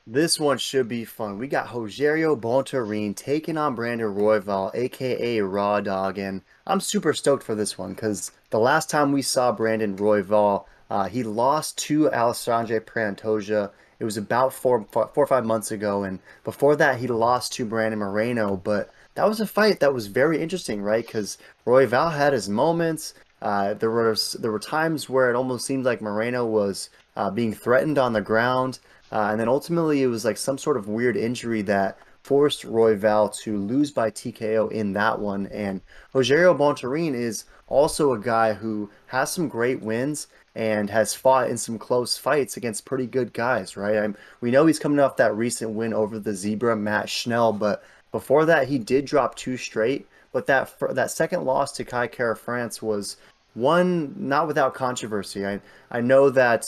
This one should be fun. We got Rogerio Bontorin taking on Brandon Royval, aka Raw Dog, and I'm super stoked for this one because the last time we saw Brandon Royval, he lost to Alessandro Pantoja. It was about 4 or 5 months ago, and before that, he lost to Brandon Moreno. But that was a fight that was very interesting, right? Because Royval had his moments. There were times where it almost seemed like Moreno was being threatened on the ground. And then ultimately, it was like some sort of weird injury that forced Royval to lose by TKO in that one. And Rogerio Bontorin is also a guy who has some great wins and has fought in some close fights against pretty good guys, right? We know he's coming off that recent win over the Zebra, Matt Schnell, but before that, he did drop two straight. But that second loss to Kai Kara France was one not without controversy. I know that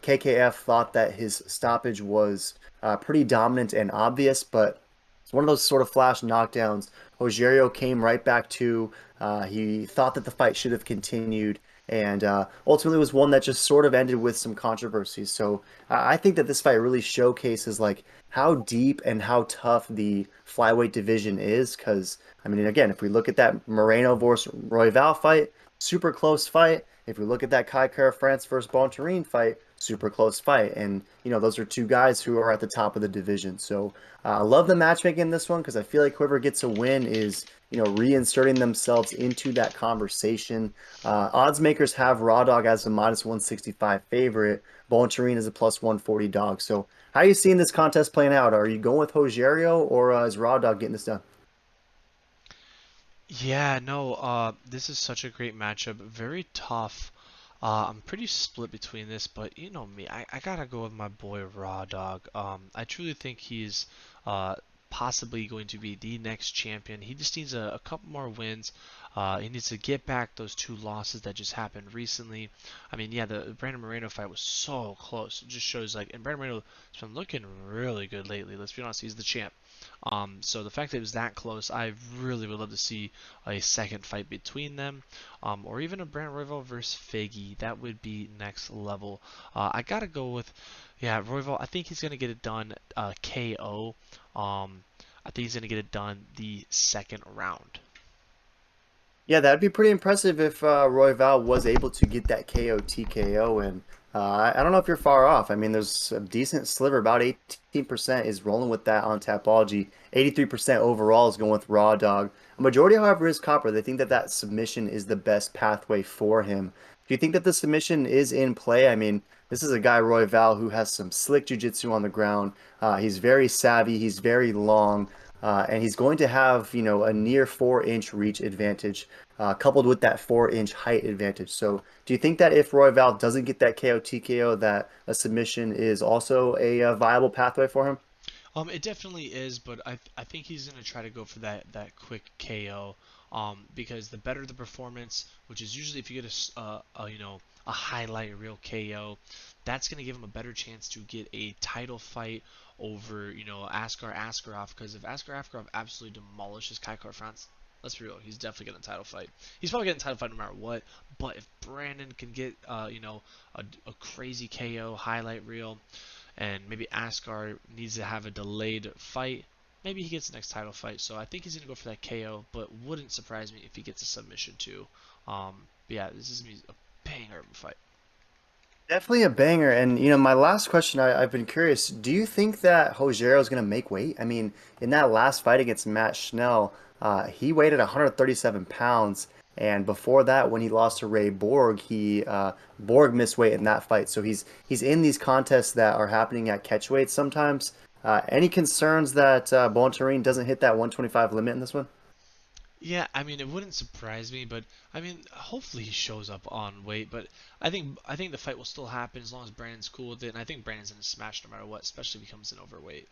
KKF thought that his stoppage was pretty dominant and obvious, but it's one of those sort of flash knockdowns. Rogerio came right back to. He thought that the fight should have continued, and ultimately was one that just sort of ended with some controversy. So I think that this fight really showcases like how deep and how tough the flyweight division is. Because I mean, again, if we look at that Moreno versus Royval fight, super close fight. If we look at that Kai Kara France versus Bontorin fight, super close fight. And, those are two guys who are at the top of the division. So I love the matchmaking in this one because I feel like whoever gets a win is, reinserting themselves into that conversation. Odds makers have Raw Dog as a minus 165 favorite, Bontorin is a plus 140 dog. So how are you seeing this contest playing out? Are you going with Rogerio or is Raw Dog getting this done? Yeah, no, this is such a great matchup. Very tough. I'm pretty split between this, but you know me, I gotta go with my boy Raw Dog. I truly think he's uh, possibly going to be the next champion. He just needs a couple more wins. He needs to get back those two losses that just happened recently. I mean, yeah, the Brandon Moreno fight was so close. It just shows like, and Brandon Moreno has been looking really good lately. Let's be honest, he's the champ. So the fact that it was that close, I really would love to see a second fight between them, or even a Brand Royval versus Figgy. That would be next level. I gotta go with, yeah, Royval. I think he's gonna get it done KO. I think he's gonna get it done the second round. Yeah, that'd be pretty impressive if Royval was able to get that KO TKO. And I don't know if you're far off. I mean, there's a decent sliver, about 18% is rolling with that on Tapology. 83% overall is going with Raw Dog. A majority, however, is Copper. They think that that submission is the best pathway for him. Do you think that the submission is in play? I mean, this is a guy, Royval, who has some slick jiu-jitsu on the ground. He's very savvy. He's very long. And he's going to have, a near 4-inch reach advantage, coupled with that 4-inch height advantage. So, do you think that if Royval doesn't get that KO TKO, that a submission is also a viable pathway for him? It definitely is, but I think he's gonna try to go for that quick KO. Because the better the performance, which is usually if you get a highlight reel KO, that's gonna give him a better chance to get a title fight over Askar Askarov. Because if Askar Askarov absolutely demolishes Kaikar France, let's be real, he's definitely getting a title fight. He's probably getting a title fight no matter what. But if Brandon can get a crazy KO highlight reel, and maybe Askar needs to have a delayed fight, maybe he gets the next title fight. So I think he's gonna go for that KO, but wouldn't surprise me if he gets a submission too. But yeah, this is gonna be a banger of a fight. Definitely a banger. And, my last question, I've been curious. Do you think that Rogério is going to make weight? I mean, in that last fight against Matt Schnell, he weighed at 137 pounds. And before that, when he lost to Ray Borg, Borg missed weight in that fight. So he's in these contests that are happening at catchweight sometimes. Any concerns that Bontorin doesn't hit that 125 limit in this one? Yeah, I mean it wouldn't surprise me, but I mean hopefully he shows up on weight. But I think the fight will still happen as long as Brandon's cool with it, and I think Brandon's gonna smash no matter what, especially if he comes in overweight.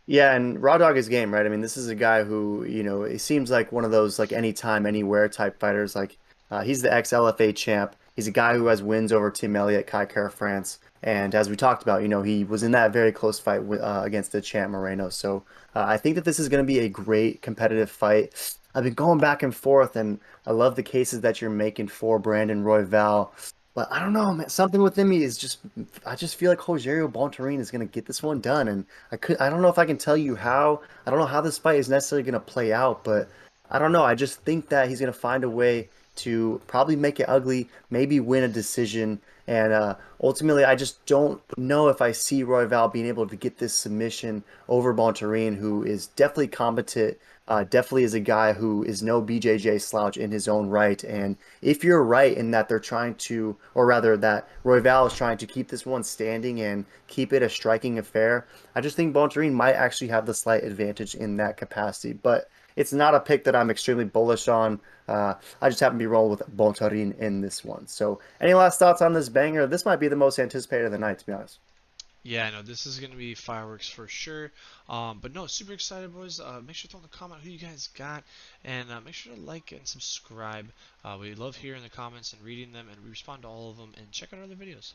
Yeah, and Raw Dog is game, right? I mean, this is a guy who, it seems like one of those like anytime, anywhere type fighters. Like he's the ex-LFA champ. He's a guy who has wins over Tim Elliott, Kai Kara France, and as we talked about, he was in that very close fight against the champ Moreno. So I think that this is going to be a great competitive fight. I've been going back and forth, and I love the cases that you're making for Brandon Royval. But I don't know, man. Something within me is just, I just feel like Rogerio Bontorin is gonna get this one done, and I don't know if I can tell you how. I don't know how this fight is necessarily gonna play out, but I don't know. I just think that he's gonna find a way to probably make it ugly, maybe win a decision, and ultimately, I just don't know if I see Royval being able to get this submission over Bontorin, who is definitely competent. Definitely is a guy who is no BJJ slouch in his own right, and if you're right in that they're trying to, or rather that Royval is trying to keep this one standing and keep it a striking affair, I just think Bontorin might actually have the slight advantage in that capacity. But it's not a pick that I'm extremely bullish on. I just happen to be rolling with Bontorin in this one. So, any last thoughts on this banger? This might be the most anticipated of the night, to be honest. Yeah, no, this is gonna be fireworks for sure. But no, super excited, boys. Make sure to throw in the comment who you guys got, and make sure to like and subscribe. We love hearing the comments and reading them, and we respond to all of them. And check out our other videos.